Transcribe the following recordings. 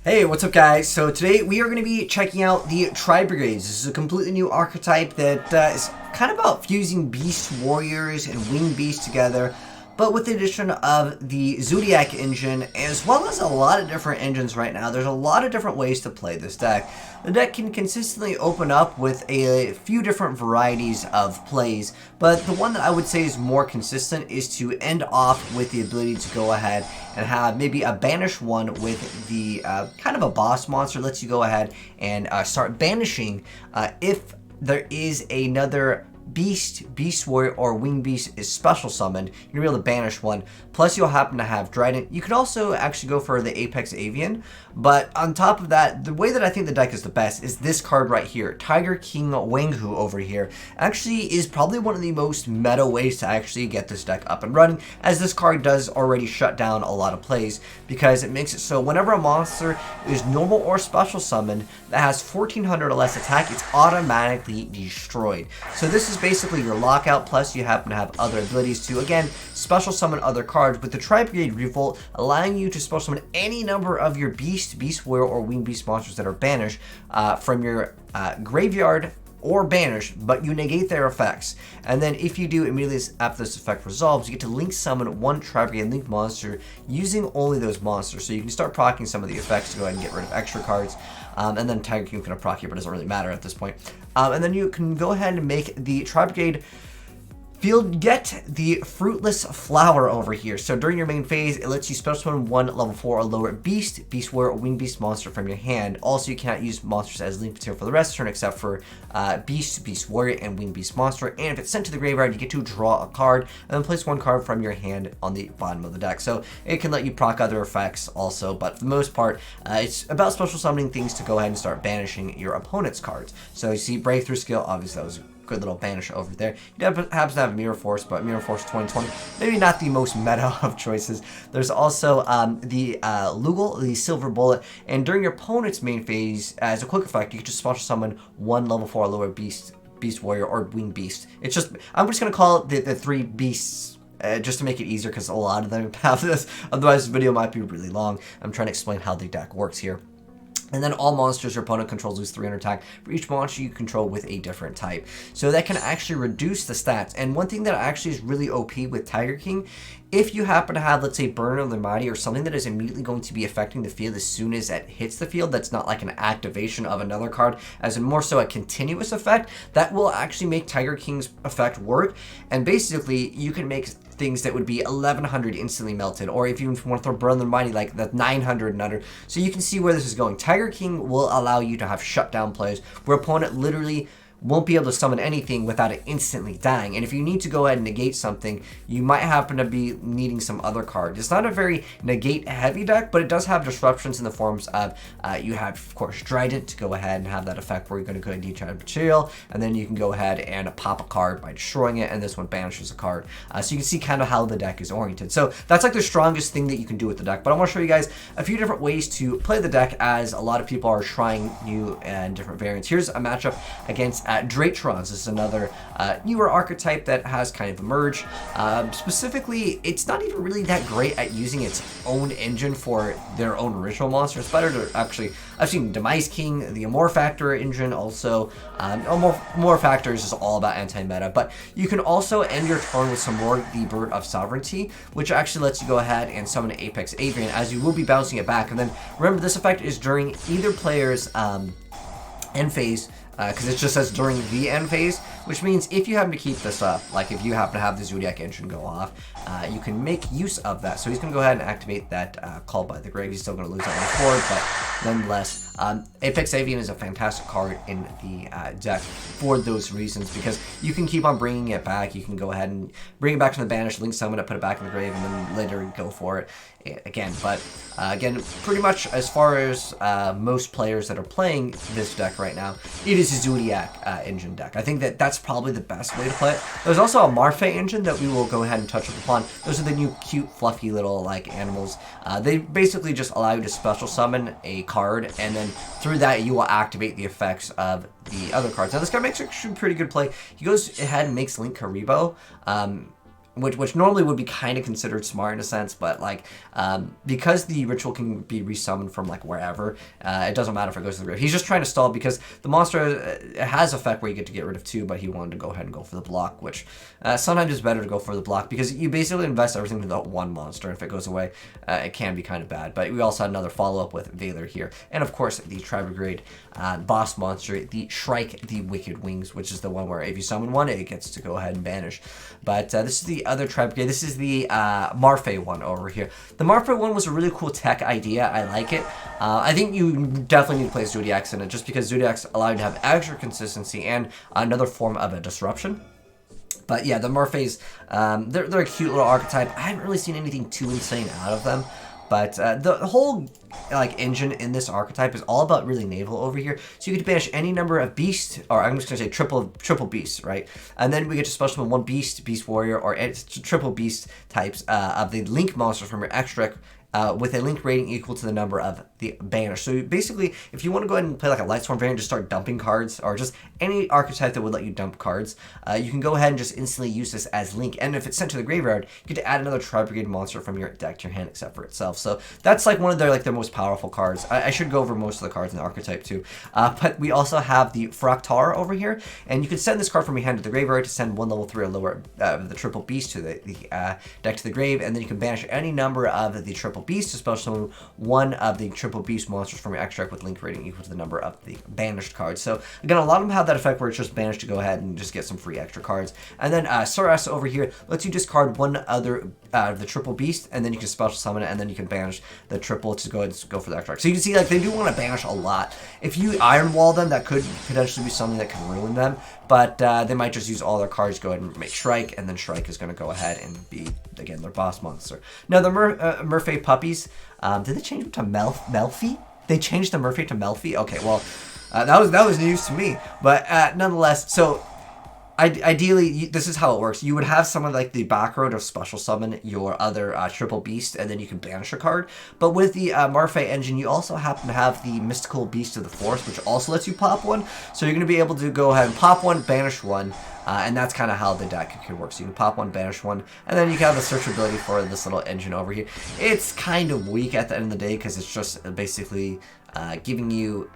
Hey, what's up guys? So today we are going to be checking out the Brigades. This is a completely new archetype that is kind of about fusing Beast Warriors and Winged Beasts together, but with the addition of the Zodiac engine, as well as a lot of different engines right now. There's a lot of different ways to play this deck. The deck can consistently open up with a few different varieties of plays, but the one that I would say is more consistent is to end off with the ability to go ahead and have maybe a banish one with the kind of a boss monster. Lets you go ahead and start banishing if there is another Beast Warrior, or Winged Beast is special summoned. You're gonna be able to banish one. Plus, you'll happen to have Trident. You could also actually go for the Apex Avian, but on top of that, the way that I think the deck is the best is this card right here, Tiger King Wanghu over here. Actually, is probably one of the most meta ways to actually get this deck up and running, as this card does already shut down a lot of plays because it makes it so whenever a monster is normal or special summoned that has 1400 or less attack, it's automatically destroyed. So this is basically your lockout, plus you happen to have other abilities to, again, special summon other cards with the Brigade Revolt, allowing you to special summon any number of your Beast Warrior, or Winged Beast monsters that are banished from your graveyard or banished, but you negate their effects. And then if you do, immediately after this effect resolves, you get to link summon one Brigade linked monster using only those monsters. So you can start proccing some of the effects to go ahead and get rid of extra cards. And then Tiger King can proc you, but it doesn't really matter at this point. And then you can go ahead and make the Brigade field get the Fruitless Flower over here. So during your main phase, it lets you special summon one level 4 or lower Beast Warrior, or Winged Beast monster from your hand. Also, you cannot use monsters as linked material for the rest of the turn except for Beast Warrior, and Winged Beast monster. And if it's sent to the graveyard, you get to draw a card and then place one card from your hand on the bottom of the deck. So it can let you proc other effects also, but for the most part, it's about special summoning things to go ahead and start banishing your opponent's cards. So you see Breakthrough Skill, obviously that was good little banish over there. You happen to have Mirror Force, but Mirror Force 2020, maybe not the most meta of choices. There's also the Lugal, the Silver Bullet, and during your opponent's main phase, as a quick effect, you can just special summon one level 4 lower Beast Warrior, or Winged Beast. It's just, I'm just going to call it the three beasts, just to make it easier, because a lot of them have this. Otherwise, this video might be really long. I'm trying to explain how the deck works here. And then all monsters your opponent controls lose 300 attack for each monster you control with a different type. So that can actually reduce the stats. And one thing that actually is really OP with Tiger King, if you happen to have, let's say, Burn of the Mighty, or something that is immediately going to be affecting the field as soon as it hits the field, that's not like an activation of another card, as in more so a continuous effect, that will actually make Tiger King's effect work. And basically, you can make things that would be 1100 instantly melted, or if you want to throw Burn of the Mighty, like that's 900 and under. So you can see where this is going. Tiger King will allow you to have shutdown plays where opponent literally won't be able to summon anything without it instantly dying. And if you need to go ahead and negate something, you might happen to be needing some other card. It's not a very negate heavy deck, but it does have disruptions in the forms of you have, of course, Trident to go ahead and have that effect where you're going to go ahead and detach material, and then you can go ahead and pop a card by destroying it, and this one banishes a card. So you can see kind of how the deck is oriented. So that's like the strongest thing that you can do with the deck. But I want to show you guys a few different ways to play the deck, as a lot of people are trying new and different variants. Here's a matchup against Dratrons. This is another newer archetype that has kind of emerged. Specifically, it's not even really that great at using its own engine for their own original monster. It's better to actually, I've seen Demise King, the Amor Factor engine also. Amor Factor is just all about anti-meta, but you can also end your turn with some more the Bird of Sovereignty, which actually lets you go ahead and summon an Apex Avian, as you will be bouncing it back. And then remember, this effect is during either player's end phase, because it just says during the end phase, which means if you happen to keep this up, like if you happen to have the Zodiac engine go off, you can make use of that. So he's going to go ahead and activate that Call by the Grave. He's still going to lose that on the board, but nonetheless, Apex Avian is a fantastic card in the deck for those reasons, because you can keep on bringing it back. You can go ahead and bring it back to the banish, link summon it, put it back in the grave, and then later go for it again. But again, pretty much as far as most players that are playing this deck right now, it is a Zodiac engine deck. I think that that's probably the best way to play it. There's also a Marfe engine that we will go ahead and touch upon. Those are the new cute, fluffy little like animals. They basically just allow you to special summon a card, and then through that you will activate the effects of the other cards. Now this guy makes a pretty good play. He goes ahead and makes Link Karibo. which normally would be kind of considered smart in a sense, but like because the ritual can be resummoned from like wherever, it doesn't matter if it goes to the grave. He's just trying to stall because the monster has effect where you get rid of 2, but he wanted to go ahead and go for the block, which sometimes it's better to go for the block because you basically invest everything into that one monster. If it goes away, it can be kind of bad. But we also had another follow-up with Valor here, and of course the Tri-Brigade boss monster, the Shrike the Wicked Wings, which is the one where if you summon one, it gets to go ahead and banish. But this is the other Tri-Brigade. This is the Marfei one over here. The Marfei one was a really cool tech idea. I like it. I think you definitely need to play Zodiacs in it, just because Zodiacs allow you to have extra consistency and another form of a disruption. But yeah, the Marfeis, they're a cute little archetype. I haven't really seen anything too insane out of them. But the whole like engine in this archetype is all about really naval over here. So you get to banish any number of beasts, or I'm just gonna say triple beasts, right? And then we get to special summon 1 beast, beast warrior, or triple beast types of the link monsters from your extra deck. With a link rating equal to the number of the banish. So basically, if you want to go ahead and play like a Lightsworn variant, just start dumping cards, or just any archetype that would let you dump cards, you can go ahead and just instantly use this as link. And if it's sent to the graveyard, you get to add another Tri-Brigade monster from your deck to your hand, except for itself. So that's like one of their most powerful cards. I should go over most of the cards in the archetype too. But we also have the Fraktar over here, and you can send this card from your hand to the graveyard to send 1 level 3 or lower the triple beast to the deck to the grave, and then you can banish any number of the triple beast to special summon 1 of the triple beast monsters from your extract with link rating equal to the number of the banished cards. So again, a lot of them have that effect where it's just banished to go ahead and just get some free extra cards. And then Suras over here lets you discard 1 other out of the triple beast, and then you can special summon it, and then you can banish the triple to go for the extract. So you can see like they do want to banish a lot. If you Iron Wall them, that could potentially be something that can ruin them. But they might just use all their cards, go ahead and make Shrike, and then Shrike is going to go ahead and be, again, their boss monster. Now, the Murphy puppies, did they change them to Melfi? They changed the Murphy to Melfi? Okay, well, that was news to me. But nonetheless, so ideally, this is how it works. You would have someone like the back row to special summon your other triple beast, and then you can banish a card. But with the Marfei engine, you also happen to have the Mystical Beast of the Forest, which also lets you pop 1. So you're going to be able to go ahead and pop 1, banish 1, and that's kind of how the deck could work. So you can pop 1, banish 1, and then you can have the searchability for this little engine over here. It's kind of weak at the end of the day because it's just basically giving you...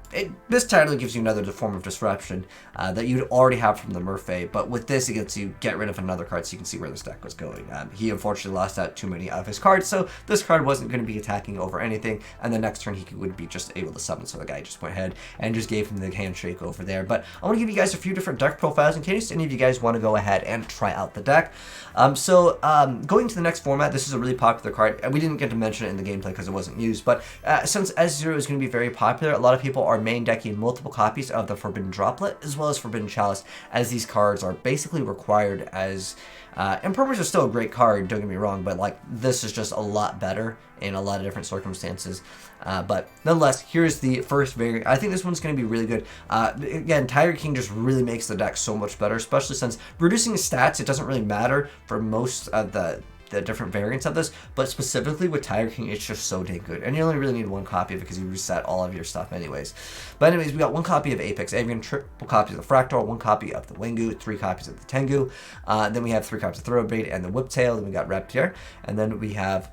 this title gives you another form of disruption that you'd already have from the Murphy, but with this it gets you get rid of another card so you can see where this deck was going. He unfortunately lost out too many of his cards, so this card wasn't going to be attacking over anything, and the next turn he would be just able to summon, so the guy just went ahead and just gave him the handshake over there. But I want to give you guys a few different deck profiles in case any of you guys want to go ahead and try out the deck. Going to the next format, this is a really popular card. We didn't get to mention it in the gameplay because it wasn't used, but since S0 is going to be very popular, a lot of people are main decking multiple copies of the Forbidden Droplet as well as Forbidden Chalice, as these cards are basically required as Impermanence is still a great card, don't get me wrong, but like this is just a lot better in a lot of different circumstances. But nonetheless, here's the first variant. I think this one's going to be really good. Again, Tiger King just really makes the deck so much better, especially since reducing stats, it doesn't really matter for most of the different variants of this, but specifically with Tiger King, it's just so dang good. And you only really need 1 copy of it because you reset all of your stuff anyways. But anyways, we got 1 copy of Apex Avian, triple copies of the Fraktar, 1 copy of the Wengu, 3 copies of the Tengu. Then we have 3 copies of Thoroughblade and the Whiptail. Then we got Reptier. And then we have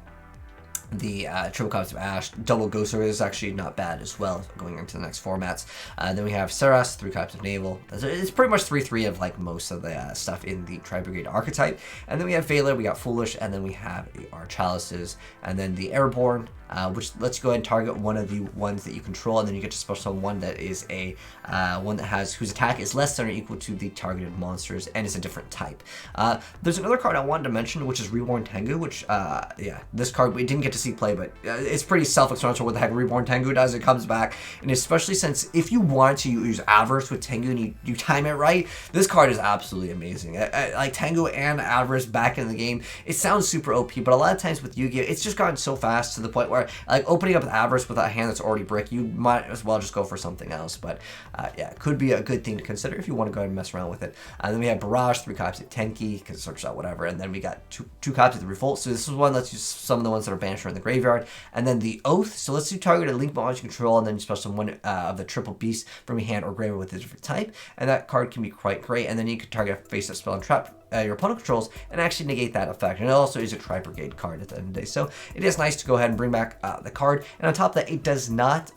the triple copies of Ash. Double Ghoster is actually not bad as well, going into the next formats. Then we have Saras, 3 copies of Naval. It's pretty much 3-3 of like most of the stuff in the Tri-Brigade archetype. And then we have Valor, we got Foolish, and then we have our Chalices, and then the Airborne, which lets you go ahead and target one of the ones that you control, and then you get to special summon one that is a one that has whose attack is less than or equal to the targeted monsters and is a different type. There's another card I wanted to mention, which is Reborn Tengu, which yeah, this card we didn't get to see play, but it's pretty self-explanatory what the heck Reborn Tengu does. It comes back, and especially since if you want to use Avarice with Tengu and you time it right, this card is absolutely amazing. Like Tengu and Avarice back in the game, it sounds super OP, but a lot of times with Yu-Gi-Oh, it's just gotten so fast to the point where like opening up with Avarice with a hand that's already brick, you might as well just go for something else. But yeah, it could be a good thing to consider if you want to go ahead and mess around with it. And then we have Barrage, 3 copies of Tenki, because it searches out whatever. And then we got two copies of the Revolt. So this is one that lets you some of the ones that are banished in the graveyard. And then the Oath, so let's do target a link monster control, and then you special one of the triple beast from your hand or graveyard with a different type. And that card can be quite great. And then you can target a face-up spell and trap your opponent controls and actually negate that effect. And it also is a Tri-Brigade card at the end of the day. So it is nice to go ahead and bring back the card. And on top of that, it does not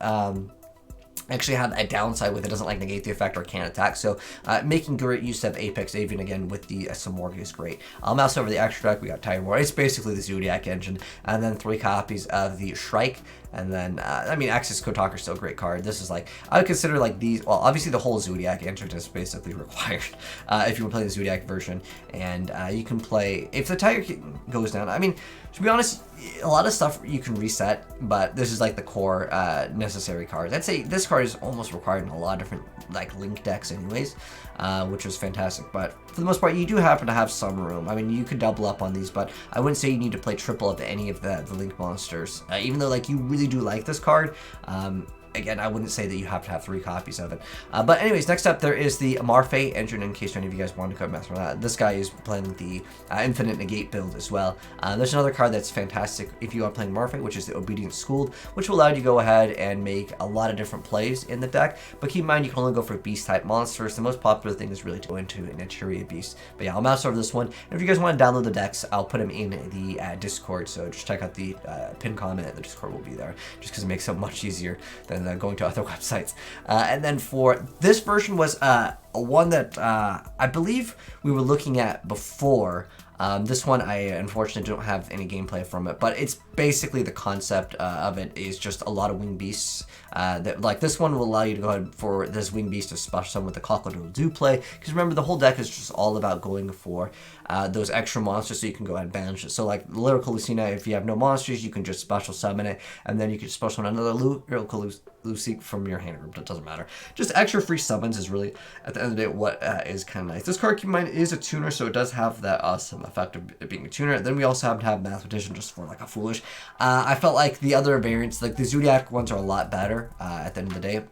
actually have a downside with it. Doesn't like negate the effect or can't attack, so making great use of Apex Avian again with the Samorg is great. I'll mouse over the extra deck. We got Tiger War. It's basically the Zodiac engine, and then 3 copies of the Shrike. And then, I mean, Axis Kotaker is still a great card. This is like, I would consider like these, well, obviously the whole Zodiac engine is basically required if you want to play the Zodiac version. And you can play, if the Tiger King goes down, I mean, to be honest, a lot of stuff you can reset, but this is like the core necessary cards. I'd say this card is almost required in a lot of different like Link decks anyways, which is fantastic. But for the most part, you do happen to have some room. I mean, you could double up on these, but I wouldn't say you need to play triple of any of the Link monsters, even though like you really do like this card. Again, I wouldn't say that you have to have 3 copies of it. But anyways, next up, there is the Marfei engine, in case any of you guys want to go mess with that. This guy is playing the Infinite Negate build as well. There's another card that's fantastic if you are playing Marfei, which is the Obedient Schooled, which will allow you to go ahead and make a lot of different plays in the deck. But keep in mind, you can only go for Beast-type monsters. The most popular thing is really to go into an Eteria Beast. But yeah, I'll mouse over this one. And if you guys want to download the decks, I'll put them in the Discord. So just check out the pinned comment. The Discord will be there, just because it makes it much easier than going to other websites. And then for this version was one that I believe we were looking at before. This one, I unfortunately don't have any gameplay from it, but it's basically the concept of it is just a lot of winged beasts. That like this one will allow you to go ahead for this winged beast to special summon with the Cockle do play. Because remember, the whole deck is just all about going for those extra monsters, so you can go ahead and banish it. So like Lyrical Lucina, if you have no monsters, you can just special summon it, and then you can special summon another Lyrical Lucy from your hand group. That doesn't matter. Just extra free summons is really, at the end of the day, what is kind of nice. This card, keep in mind, is a tuner, so it does have that awesome effect of it being a tuner. Then we also have to have Mathematician just for like a foolish. I felt like the other variants, like the Zodiac ones, are a lot better at the end of the day.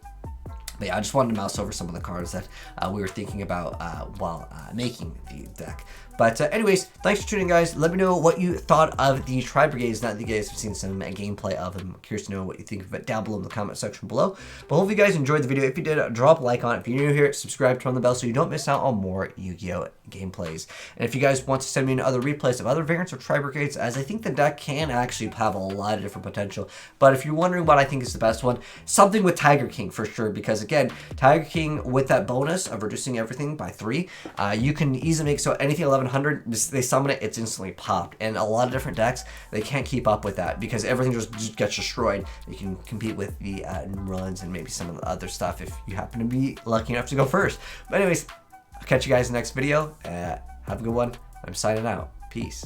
But yeah, I just wanted to mouse over some of the cards that we were thinking about while making the deck. But anyways, thanks for tuning in, guys. Let me know what you thought of the Tri-Brigades. Now that you guys have seen some gameplay of them, I'm curious to know what you think of it down below in the comment section below. But hopefully you guys enjoyed the video. If you did, drop a like on it. If you're new here, subscribe, turn on the bell so you don't miss out on more Yu-Gi-Oh! Gameplays. And if you guys want to send me in other replays of other variants of Tri-Brigades, as I think the deck can actually have a lot of different potential. But if you're wondering what I think is the best one, something with Tiger King for sure. Because again, Tiger King with that bonus of reducing everything by 3, you can easily make so anything 1100, they summon it, it's instantly popped. And a lot of different decks, they can't keep up with that because everything just gets destroyed. You can compete with the Numerons and maybe some of the other stuff if you happen to be lucky enough to go first. But anyways, I'll catch you guys in the next video. Have a good one. I'm signing out. Peace.